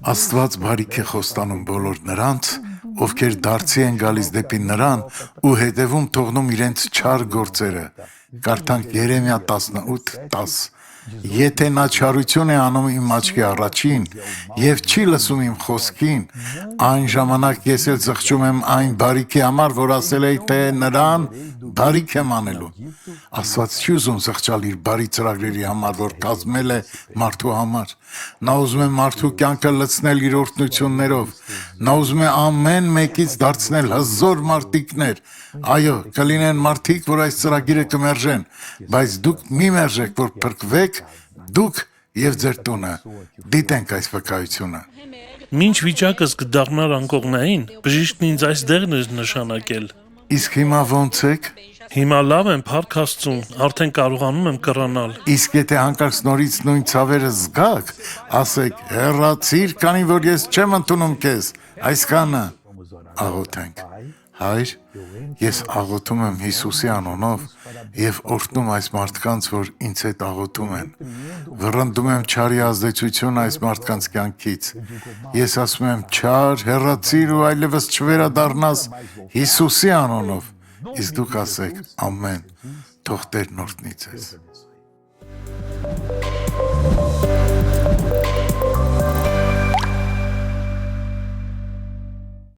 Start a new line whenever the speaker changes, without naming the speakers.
Աստված բարիք է խոստանում բոլոր նրանց, ովքեր դարձի են գալիս դեպի նրան ու հետևում թողնում իրենց չար գործերը։ Կարդանք Երեմիա 18:10. Եթե նա չարություն է անում իմ աչքի առաջին եւ չի լսում իմ խոսքին, այն ժամանակ ես էլ զղջում եմ այն բարիքի համար, որ ասել էի, թե նրան բարիք եմ անելու։ Աստված չի ուզում զղջալ իր բարի ծրագրերի համար, որ կազմել է մարդու համար։ Նա ուզում է մարդու կյանքը լցնել իր օրհնություններով։ Նա ուզում է ամեն մեկից դարձնել հզոր մարտիկներ։ Այո, կլինեն մարդիկ, որ այս ծրագիրը կմերժեն, բայց դուք մի մերժեք, որ փրկվեք դուք եւ ձեր տունը։ Դիտենք այս վկայությունը։
Մինչ վիճակս կդառնար անկողնային, բժիշկն ինձ այս դեղն էր նշանակել։
Իսկ հիմա ո՞նց եք։
Հիմա լավ եմ, փառք Աստծուն, արդեն կարողանում եմ կռանալ։
Իսկ եթե հանկարծ նորից նույն ցավերը զգաք, ասեք, հեռացիր, քանի որ ես չեմ ընդունում քեզ, այսքանը։ Աղոթենք։ Հայր, ես աղոթում եմ Հիսուսի անունով եւ օրհնում այս մարդկանց, որ ինձ հետ աղոթում են։ Վռնդում եմ չարի ազդեցություն այս մարդկանց կյանքից։ Ես ասում եմ, չար, հեռացիր ու այլևս չվերադառնաս Հիսուսի անունով։ Իսկ դուք ասեք, ամեն, թող Տերն օրհնի ձեզ։